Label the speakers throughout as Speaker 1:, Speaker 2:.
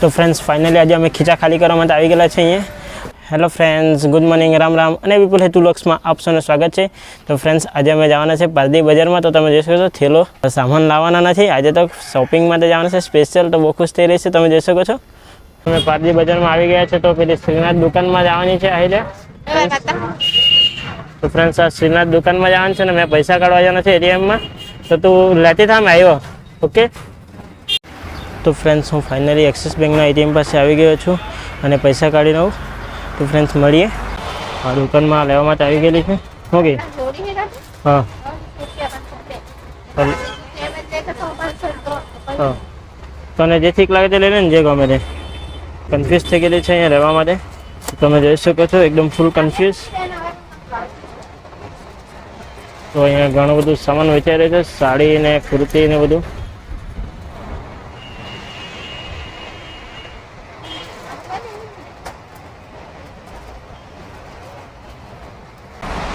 Speaker 1: तो friends finally आज अमे खीचा खाली करवा माटे आवी गेला छे अहींया। Hello friends, good morning, Ram Ram अने विपुल हेतु व्लॉग्स में आप सौનું स्वागत है। तो फ्रेंड्स आज अमे जवाना छे पारधी बजार में। तो तमे जोई शको छो थेलो सामान लाववाना नथी, आज तो शॉपिंग माटे जवाना छे स्पेशियल। तो बहुत खुश थई रही छे, तमे जोई शको छो। अमे पारधी बजार में आवी गया छे तो पेली श्रीनाथ दुकान में जवानी छे। अहिले तो फ्रेंड्स आ श्रीनाथ दुकान में जवानी छे ने मैं पैसा काढवा जाना छे एटीएम में। तो तू लेती था, मैं आव्यो। ओके। तो फ्रेंड्स हूँ फाइनली एक्सिस बैंक एटीएम पास आई गयो छूँ और पैसा काढ़ी लूँ। तो फ्रेंड्स मळीए आ दुकान में लेवा माटे आई गेली छे। हो गई? हाँ हाँ, तने जे ठीक लागे ते लई ले ने, जे गमे ते। कन्फ्यूज थई गेली छे अहींया लेवा माटे। तमे जोई शको छो एकदम फूल कन्फ्यूज। तो अहींया घणुं बधुं सामान वेचाई रह्यो छे, साड़ी ने कुर्ती ने बधुं।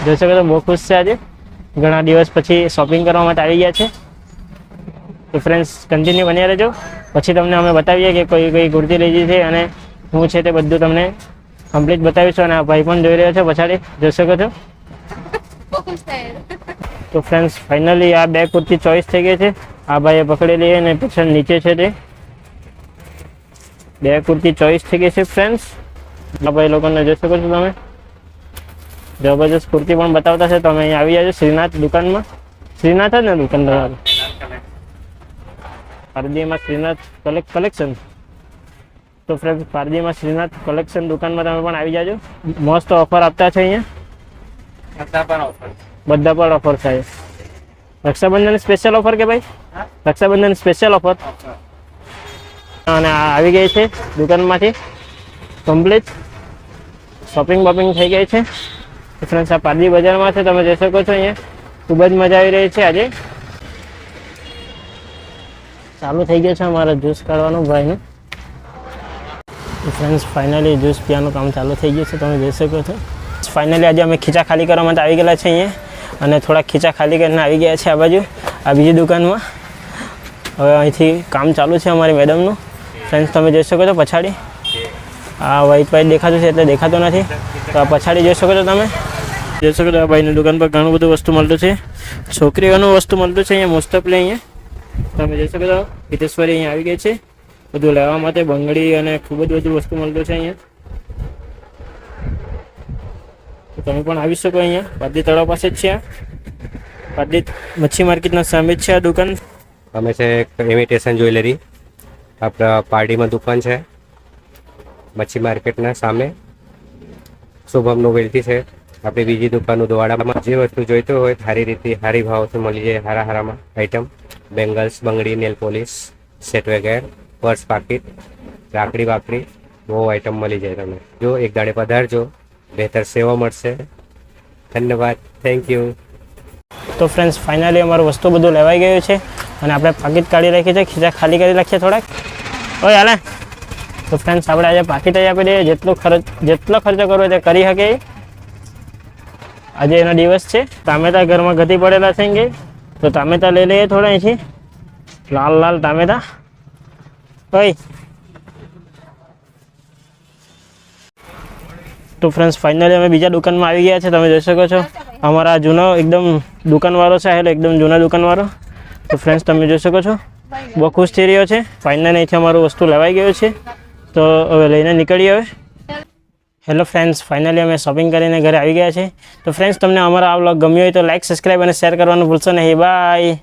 Speaker 1: જોઈ શકો તો બહુ ખુશ છે આજે, ઘણા દિવસ પછી શોપિંગ કરવા માટે આવી ગયા છે। તો ફ્રેન્ડ્સ કન્ટિન્યુ બન્યા રહેજો, પછી તમને અમે બતાવીએ કે કઈ કઈ કુર્તી લીધી છે અને શું છે તે બધું તમને કમ્પ્લીટ બતાવીશું। અને આ ભાઈ પણ જોઈ રહ્યા છે પછાડી, જોઈ શકો છો। તો ફ્રેન્ડ્સ ફાઇનલી આ બે કુર્તી ચોઈસ થઈ ગઈ છે। આ ભાઈએ પકડેલી અને પાછળ નીચે છે તે બે કુર્તી ચોઈસ થઈ ગઈ છે ફ્રેન્ડ્સ। આ ભાઈ લોકોને જોઈ શકો છો તમે, जबरदस्त कुर्ती पण बतावता है। तो अहीं आवी जाजो श्रीनाथ दुकान में। श्रीनाथ है ने दुकान पारधी में श्रीनाथ कलेक्शन। तो फ्रेंड्स पारधी में श्रीनाथ कलेक्शन दुकान में तमे पण आवी जाजो। मस्त ऑफर आपता छे अहींया, बधा पर ऑफर छे। रक्षाबंधन स्पेशल ऑफर के भाई? Rakshabandhan special offer. आवी गई है दुकान में कम्प्लीट शॉपिंग बॉपिंग थई गई है। फ्रेंड्स आ पारधी बजार में थे, तमे जोई शको छो अहींया खूब ज मजा आई रही है। आज चालू थई गयो छे अमारा ज्यूस काढवानुं भाईनुं। तो फ्रेंड्स फाइनली ज्यूस पीवानुं काम चालू थई गयुं छे, तमे जोई शको छो। फाइनली आज अमे खीचा खाली करवा माटे आवी गेला छे अहींया अने थोड़ा खीचा खाली करीने आवी गया छे आ बाजू आ बीजी दुकान में। हवे અહીંથી काम चालू है अमारी मैडमनुं। फ्रेंड्स तमे जोई शको छो पछाड़ी आ व्हाइट व्हाइट देखातुं छे એટલે દેખાતો નથી। तो आ पछाड़ी જોઈ શકો છો તમે, જોઈ શકો છો। આ ભાઈની દુકાન પર ઘણું બધું વસ્તુ મળતું છે, છોકરીઓનું વસ્તુ મળતું છે અહીંયા મોસ્ટ ઓફલી। અહીંયા તમે જોઈ શકો છો હિતેશ્વરી અહીંયા આવી ગઈ છે બધું લેવા માટે, બંગડી અને ખૂબ જ બધું વસ્તુ મળતું છે અહીંયા। તો તમે પણ આવી શકો અહીંયા, પારધી તળાવ પાસે જ છે। પારધી મચ્છી માર્કેટના સામે જ છે આ દુકાન।
Speaker 2: અમે છે ઇમિટેશન જ્વેલરી, આપણા પારડીમાં દુકાન છે मच्छी मार्केट सामे। शुभम नोवेल्टी है अपनी बीजी दुकान द्वारा में जे वस्तु जोईतो होय सारी रीते सारी भाव से मिली जाए। हारा हारा में आइटम बेंगल्स, बंगड़ी, नेल पॉलिश, सेट वगैरह, पर्स, पाकिट, राकड़ी वाकड़ी वो आइटम मिली जाए। तमे जो एक दाड़े पधारजो, बेहतर सेवा मळशे। धन्यवाद, थैंक यू।
Speaker 1: तो फ्रेंड्स फाइनली अमारू वस्तु बधुं लेवाई गयुं छे अने आपणे पाकिट काढी राखी छे। खीचा खाली करी नाखीए थोड़ाक। ओय हाले। तो फ्रेंड्स આપણે આજે પાકીટ જ આપી દઈએ, જેટલો ખર્ચો કરવો તે કરી શકે। આજે એનો દિવસ છે। ટામેટા ઘરમાં ઘટી પડેલા છે, તો ટામેટા લઈ લઈએ થોડા અહીંથી, લાલ લાલ ટામેટા। ઓય તો फ्रेंड्स फाइनली અમે બીજા દુકાનમાં આવી ગયા છે, તમે જોઈ શકો છો। અમારા જૂનો એકદમ દુકાનવાળો છે, એટલે એકદમ જૂના દુકાનવાળો। તો फ्रेंड्स તમે જોઈ શકો છો બહુ ખુશ થઈ રહ્યો છે। ફાઇનલી અહીંથી અમારું વસ્તુ લેવાઈ ગયું છે, तो હવે લઈને નીકળીએ હવે। હેલો ફ્રેન્ડ્સ, ફાઇનલી અમે શોપિંગ કરીને ઘરે આવી ગયા છે। તો ફ્રેન્ડ્સ તમને અમારો આ વ્લોગ ગમ્યો હોય તો લાઇક, સબસ્ક્રાઈબ અને શેર કરવાનું ભૂલશો નહીં। બાય।